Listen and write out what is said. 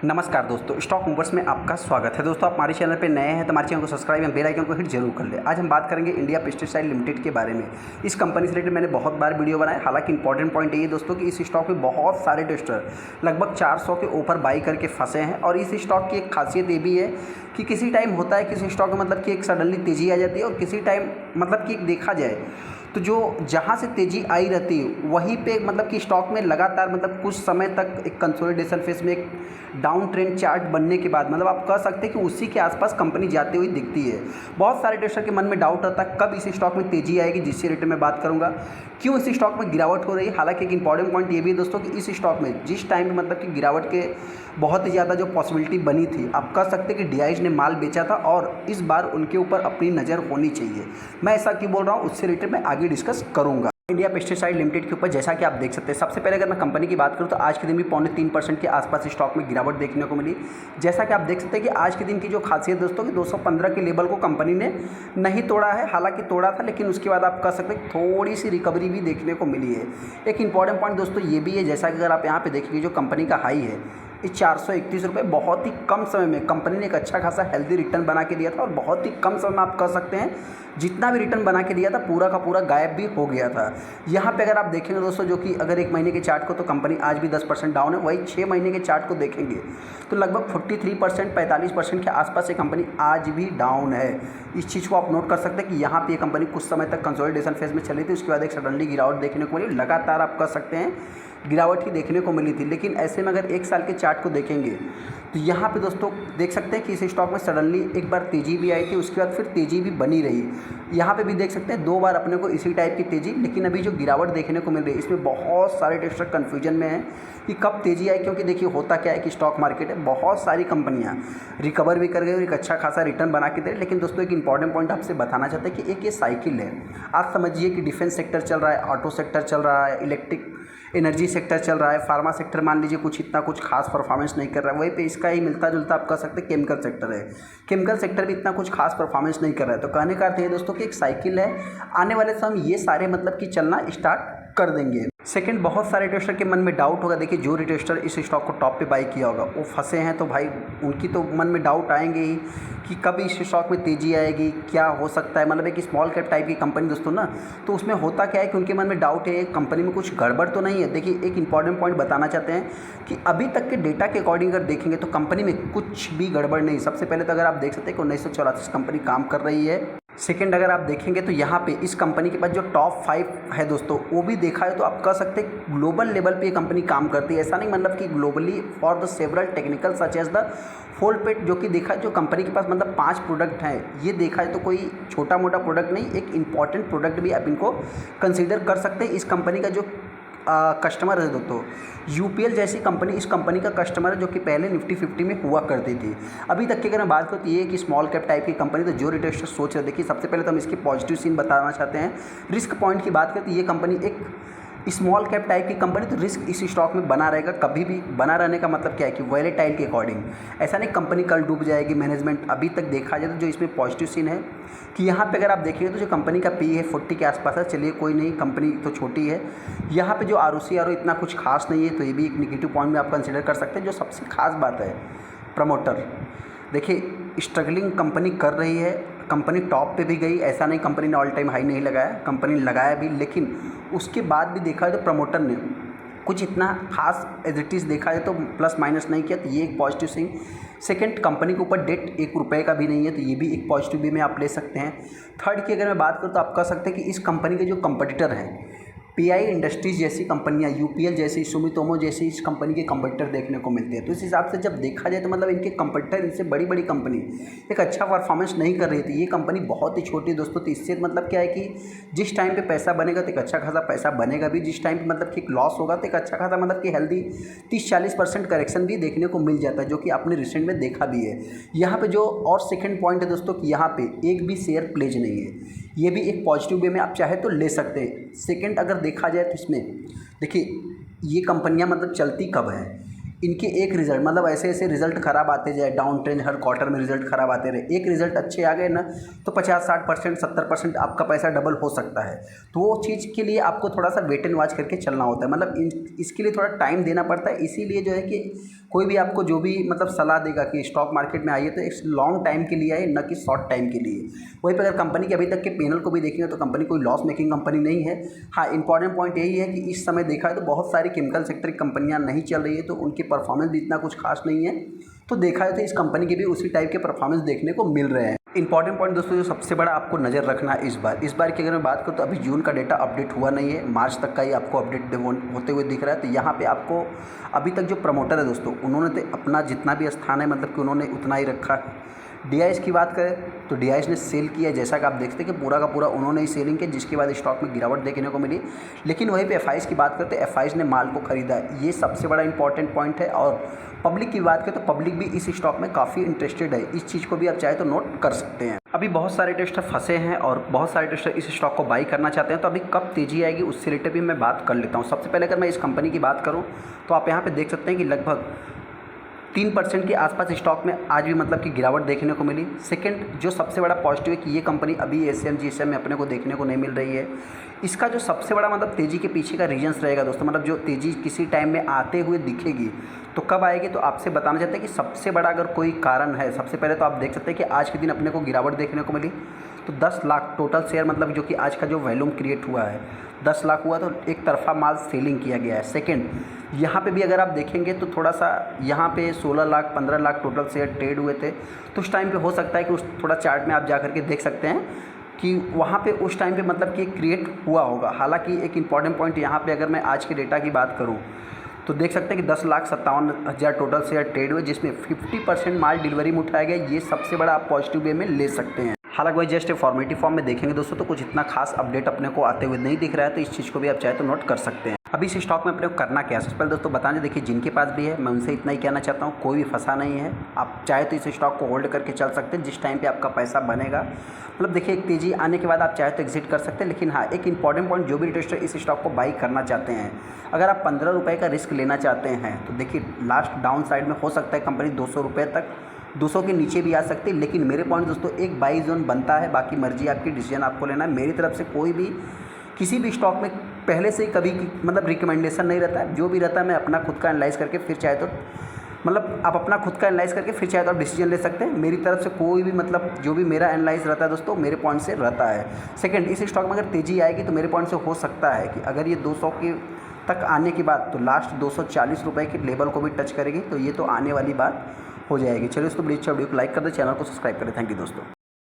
नमस्कार दोस्तों, stock movers में आपका स्वागत है। दोस्तों, आप हमारे चैनल पे नए हैं तो हमारे चैनल को सब्सक्राइब एवं बेल आइकन को हिट जरूर कर ले। आज हम बात करेंगे इंडिया पेस्टिसाइड लिमिटेड के बारे में। इस कंपनी से रिलेटेड मैंने बहुत बार वीडियो बनाया। हालांकि इंपॉर्टेंट पॉइंट ये है दोस्तों कि इस स्टॉक में बहुत सारे टेस्टर लगभग 400 के ऊपर बाई करके फंसे हैं। और इस स्टॉक की एक खासियत ये भी है कि किसी टाइम होता है किसी स्टॉक में मतलब कि एक सडनली तेज़ी आ जाती है, और किसी टाइम मतलब कि देखा जाए तो जो जहाँ से तेज़ी आई रहती है वहीं पे मतलब कि स्टॉक में लगातार मतलब कुछ समय तक एक कंसोलिडेशन फेज में एक डाउन ट्रेंड चार्ट बनने के बाद मतलब आप कह सकते हैं कि उसी के आसपास कंपनी जाती हुई दिखती है। बहुत सारे ट्रेडर के मन में डाउट रहता है कब इस स्टॉक में तेज़ी आएगी, जिससे रिलेटेड मैं बात करूंगा क्यों इस स्टॉक में गिरावट हो रही है। हालांकि एक इंपॉर्टेंट पॉइंट ये भी है दोस्तों कि इस स्टॉक में जिस टाइम पे मतलब कि गिरावट के बहुत ही ज़्यादा जो पॉसिबिलिटी बनी थी, आप कह सकते हैं कि DIs ने माल बेचा था और इस बार उनके ऊपर अपनी नज़र होनी चाहिए। मैं ऐसा क्यों बोल रहा हूँ उससे रिलेटेड मैं आगे डिस्कस करूँगा। इंडिया पेस्टिसाइड लिमिटेड के ऊपर जैसा कि आप देख सकते हैं, सबसे पहले अगर मैं कंपनी की बात करूं तो आज के दिन भी 3.25% के आसपास स्टॉक में गिरावट देखने को मिली। जैसा कि आप देख सकते हैं कि आज के दिन की जो खासियत दोस्तों कि 215 के लेवल को कंपनी ने नहीं तोड़ा है। हालांकि तोड़ा था, लेकिन उसके बाद आप कह सकते हैं थोड़ी सी रिकवरी भी देखने को मिली है। एक इंपॉर्टेंट पॉइंट दोस्तों ये भी है, जैसा कि अगर आप यहाँ पर देखेंगे जो कंपनी का हाई है इस 431 रुपये, बहुत ही कम समय में कंपनी ने एक अच्छा खासा हेल्दी रिटर्न बना के दिया था। और बहुत ही कम समय में आप कह सकते हैं जितना भी रिटर्न बना के दिया था पूरा का पूरा गायब भी हो गया था। यहाँ पे अगर आप देखेंगे दोस्तों जो कि अगर एक महीने के चार्ट को तो कंपनी आज भी 10% डाउन है, वही 6 महीने के चार्ट को देखेंगे तो लगभग 43% 45% के आसपास ये कंपनी आज भी डाउन है। इस चीज़ को आप नोट कर सकते हैं कि यहाँ पे ये कंपनी कुछ समय तक कंसोलिडेशन फेज में चली थी, उसके बाद एक सडनली गिरावट देखने को मिली। लगातार आप कह सकते हैं गिरावट ही देखने को मिली थी। लेकिन ऐसे में अगर एक साल के चार्ट को देखेंगे तो यहाँ पे दोस्तों देख सकते हैं कि इस स्टॉक में सडनली एक बार तेज़ी भी आई थी, उसके बाद फिर तेज़ी भी बनी रही। यहाँ पे भी देख सकते हैं 2 बार अपने को इसी टाइप की तेज़ी, लेकिन अभी जो गिरावट देखने को मिल रही है इसमें बहुत सारे ट्रेडर कन्फ्यूजन में है कि कब तेज़ी आई। क्योंकि देखिए होता क्या है कि स्टॉक मार्केट है, बहुत सारी कंपनियाँ रिकवर भी कर गई और एक अच्छा खासा रिटर्न बना के दे रही। लेकिन दोस्तों एक इंपॉर्टेंट पॉइंट आपसे बताना चाहते हैं कि एक ये साइकिल है। आज समझिए कि डिफेंस सेक्टर चल रहा है, ऑटो सेक्टर चल रहा है, इलेक्ट्रिक एनर्जी सेक्टर चल रहा है, फार्मा सेक्टर मान लीजिए कुछ इतना कुछ खास परफॉर्मेंस नहीं कर रहा है। वहीं पे इसका ही मिलता जुलता आप कह सकते हैं केमिकल सेक्टर है। केमिकल सेक्टर भी इतना कुछ खास परफॉर्मेंस नहीं कर रहा है। तो कहने का अर्थ है दोस्तों कि एक साइकिल है, आने वाले समय ये सारे मतलब कि चलना स्टार्ट कर देंगे। सेकंड, बहुत सारे ट्रेडर के मन में डाउट होगा। देखिए जो ट्रेडर इस स्टॉक को टॉप पे बाई किया होगा वो फंसे हैं, तो भाई उनकी तो मन में डाउट आएंगे ही कि कब इस स्टॉक में तेज़ी आएगी, क्या हो सकता है। मतलब एक स्मॉल कैप टाइप की कंपनी दोस्तों ना, तो उसमें होता क्या है कि उनके मन में डाउट है कंपनी में कुछ गड़बड़ तो नहीं है। देखिए एक इंपॉर्टेंट पॉइंट बताना चाहते हैं कि अभी तक के डेटा के अकॉर्डिंग अगर देखेंगे तो कंपनी में कुछ भी गड़बड़ नहीं। सबसे पहले तो अगर आप देख सकते हैं कि 1984 कंपनी काम कर रही है। सेकंड, अगर आप देखेंगे तो यहाँ पे इस कंपनी के पास जो टॉप 5 है दोस्तों वो भी देखा है तो आप कह सकते हैं ग्लोबल लेवल पे ये कंपनी काम करती है। ऐसा नहीं मतलब कि globally for the several technical such as the फोल्डपेट जो कि देखा है जो कंपनी के पास मतलब 5 प्रोडक्ट हैं, ये देखा है तो कोई छोटा मोटा प्रोडक्ट नहीं, एक इंपॉर्टेंट प्रोडक्ट भी आप इनको कंसिडर कर सकते हैं। इस कंपनी का जो कस्टमर है दोस्तों UPL जैसी कंपनी इस कंपनी का कस्टमर है, जो कि पहले निफ्टी 50 में हुआ करती थी। अभी तक की अगर मैं बात करूँ तो ये कि स्मॉल कैप टाइप की कंपनी, तो जो रिटेलर सोच रहे देखिए सबसे पहले तो हम इसकी पॉजिटिव सीन बताना चाहते हैं। रिस्क पॉइंट की बात करें तो ये कंपनी एक स्मॉल कैप टाइप की कंपनी, तो रिस्क इस स्टॉक में बना रहेगा। कभी भी बना रहने का मतलब क्या है कि वॉलेटाइल के अकॉर्डिंग, ऐसा नहीं कंपनी कल डूब जाएगी। मैनेजमेंट अभी तक देखा जाए तो जो इसमें पॉजिटिव सीन है कि यहाँ पे अगर आप देखेंगे तो जो कंपनी का पी है 40 के आसपास है। चलिए कोई नहीं, कंपनी तो छोटी है। यहाँ पे जो ROC इतना कुछ खास नहीं है, तो ये भी एक निगेटिव पॉइंट में आप कंसिडर कर सकते हैं। जो सबसे खास बात है प्रमोटर, देखिए स्ट्रगलिंग कंपनी कर रही है, कंपनी टॉप पे भी गई। ऐसा नहीं कंपनी ने ऑल टाइम हाई नहीं लगाया, कंपनी ने लगाया भी, लेकिन उसके बाद भी देखा है तो प्रमोटर ने कुछ इतना खास एज इट इज़ देखा जाए तो प्लस माइनस नहीं किया, तो ये एक पॉजिटिव सीन। सेकंड, कंपनी के ऊपर डेट 1 रुपये का भी नहीं है, तो ये भी एक पॉजिटिव वे में आप ले सकते हैं। थर्ड की अगर मैं बात करूँ तो आप कह सकते हैं कि इस कंपनी के जो कंपटीटर हैं PI इंडस्ट्रीज़ जैसी कंपनियां, UPL जैसी, सुमितोमो जैसी इस कंपनी के कंपटीटर देखने को मिलते हैं। तो इस हिसाब से जब देखा जाए तो मतलब इनके कंपटीटर, इनसे बड़ी बड़ी कंपनी एक अच्छा परफॉर्मेंस नहीं कर रही थी। ये कंपनी बहुत ही छोटी है दोस्तों, तो इससे मतलब क्या है कि जिस टाइम पे पैसा बनेगा तो एक अच्छा खासा पैसा बनेगा भी, जिस टाइम पे मतलब कि लॉस होगा तो एक अच्छा खासा मतलब कि हेल्दी 30-40% करेक्शन भी देखने को मिल जाता है, जो कि आपने रिसेंट में देखा भी है। यहाँ पे जो और सेकंड पॉइंट है दोस्तों कि यहाँ पे एक भी शेयर प्लेज नहीं है, ये भी एक पॉजिटिव वे में आप चाहे तो ले सकते हैं। सेकंड, अगर देखा जाए तो इसमें देखिए ये कंपनियां मतलब चलती कब हैं, इनके एक रिजल्ट मतलब ऐसे ऐसे रिजल्ट खराब आते जाए, डाउन ट्रेंड हर क्वार्टर में रिजल्ट खराब आते रहे। एक रिजल्ट अच्छे आ गए ना तो 50-60% 70% आपका पैसा डबल हो सकता है। तो वो चीज़ के लिए आपको थोड़ा सा वेट एंड वॉच करके चलना होता है, मतलब इसके लिए थोड़ा टाइम देना पड़ता है। इसीलिए जो है कि कोई भी आपको जो भी मतलब सलाह देगा कि स्टॉक मार्केट में आइए तो एक लॉन्ग टाइम के लिए आए, न कि शॉर्ट टाइम के लिए। वहीं पर अगर कंपनी के अभी तक के पैनल को भी देखेंगे तो कंपनी कोई लॉस मेकिंग कंपनी नहीं है। हाँ, इंपॉर्टेंट पॉइंट यही है कि इस समय देखा है तो बहुत सारी केमिकल सेक्टर की कंपनियां नहीं चल रही है, तो उनकी परफॉर्मेंस भी इतना कुछ खास नहीं है। तो देखा है तो इस कंपनी के भी उसी टाइप के परफॉर्मेंस देखने को मिल रहे हैं। इंपॉर्टेंट पॉइंट दोस्तों जो सबसे बड़ा आपको नज़र रखना है इस बार की अगर मैं बात करूँ तो अभी जून का डेटा अपडेट हुआ नहीं है, मार्च तक का ही आपको अपडेट होते हुए दिख रहा है। तो यहाँ पे आपको अभी तक जो प्रमोटर है दोस्तों, उन्होंने तो अपना जितना भी स्थान है मतलब कि उन्होंने उतना ही रखा है। DIS की बात करें तो DIS ने सेल किया, जैसा कि आप देखते हैं कि पूरा का पूरा उन्होंने ही सेलिंग किया, जिसके बाद स्टॉक में गिरावट देखने को मिली। लेकिन वहीं पे FIs की बात करते हैं, FIs ने माल को खरीदा, ये सबसे बड़ा इंपॉर्टेंट पॉइंट है। और पब्लिक की बात करें तो पब्लिक भी इस स्टॉक में काफ़ी इंटरेस्टेड है, इस चीज़ को भी आप चाहे तो नोट कर सकते हैं। अभी बहुत सारे टेस्टर फंसे हैं और बहुत सारे टेस्टर इस स्टॉक को बाई करना चाहते हैं, तो अभी कब तेज़ी आएगी उससे रिलेटेड भी मैं बात कर लेता हूँ। सबसे पहले अगर मैं इस कंपनी की बात करूँ तो आप यहाँ पे देख सकते हैं कि लगभग 3% के आसपास स्टॉक में आज भी मतलब कि गिरावट देखने को मिली। सेकंड जो सबसे बड़ा पॉजिटिव है कि ये कंपनी अभी ASM GSM में अपने को देखने को नहीं मिल रही है। इसका जो सबसे बड़ा मतलब तेज़ी के पीछे का रीजन्स रहेगा दोस्तों, मतलब जो तेज़ी किसी टाइम में आते हुए दिखेगी तो कब आएगी, तो आपसे बताना चाहते हैं कि सबसे बड़ा अगर कोई कारण है, सबसे पहले तो आप देख सकते हैं कि आज के दिन अपने को गिरावट देखने को मिली। तो 10 लाख टोटल शेयर मतलब जो कि आज का जो वॉल्यूम क्रिएट हुआ है 10 लाख हुआ, तो एक तरफा माल सेलिंग किया गया है। सेकंड यहाँ पे भी अगर आप देखेंगे तो थोड़ा सा यहाँ पे 16 lakh 15 lakh total share trade हुए थे। तो उस टाइम पे हो सकता है कि उस थोड़ा चार्ट में आप जा करके देख सकते हैं कि वहाँ पे उस टाइम पे मतलब कि क्रिएट हुआ होगा। हालांकि एक इम्पॉर्टेंट पॉइंट यहाँ पे अगर मैं आज के डेटा की बात करूँ तो देख सकते हैं कि 10,57,000 टोटल शेयर ट्रेड हुए, जिसमें 50% माल डिलीवरी में उठाया गया। ये सबसे बड़ा आप पॉजिटिव वे में ले सकते हैं। हालांकि वही जस्ट फॉर्मेटिव फॉर्म में देखेंगे दोस्तों तो कुछ इतना खास अपडेट अपने को आते हुए नहीं दिख रहा है, तो इस चीज़ को भी आप चाहे तो नोट कर सकते हैं। अभी इस स्टॉक में अपने को करना क्या है, सबसे पहले दोस्तों बताने देखिए जिनके पास भी है मैं उनसे इतना ही कहना चाहता हूँ, कोई भी फंसा नहीं है। आप चाहे तो इस स्टॉक को होल्ड करके चल सकते हैं, जिस टाइम पे आपका पैसा बनेगा मतलब देखिए एक तेज़ी आने के बाद आप चाहे तो एग्जिट कर सकते हैं। लेकिन हाँ, एक इंपॉर्टेंट पॉइंट, जो भी इन्वेस्टर इस स्टॉक को बाई करना चाहते हैं, अगर आप 15 रुपये का रिस्क लेना चाहते हैं तो देखिए लास्ट डाउन साइड में हो सकता है कंपनी 200 रुपये तक, 200 के नीचे भी आ सकती है। लेकिन मेरे पॉइंट दोस्तों एक बाई जोन बनता है, बाकी मर्जी आपकी, डिसीजन आपको लेना है। मेरी तरफ से कोई भी किसी भी स्टॉक में पहले से ही कभी मतलब रिकमेंडेशन नहीं रहता है। जो भी रहता है मैं अपना खुद का एनालाइज़ करके फिर चाहे तो मतलब आप अपना खुद का एनालाइज़ करके फिर चाहे तो आप डिसीजन ले सकते हैं। मेरी तरफ से कोई भी मतलब जो भी मेरा एनालाइज़ रहता है दोस्तों मेरे पॉइंट से रहता है। सेकंड, इस स्टॉक में अगर तेज़ी आएगी तो मेरे पॉइंट से हो सकता है कि अगर ये 200 के तक आने के बाद तो लास्ट 240 रुपये के लेवल को भी टच करेगी, तो ये तो आने वाली बात हो जाएगी। चलिए उसको वीडियो को लाइक कर दें, चैनल को सब्सक्राइब करें। थैंक यू दोस्तों।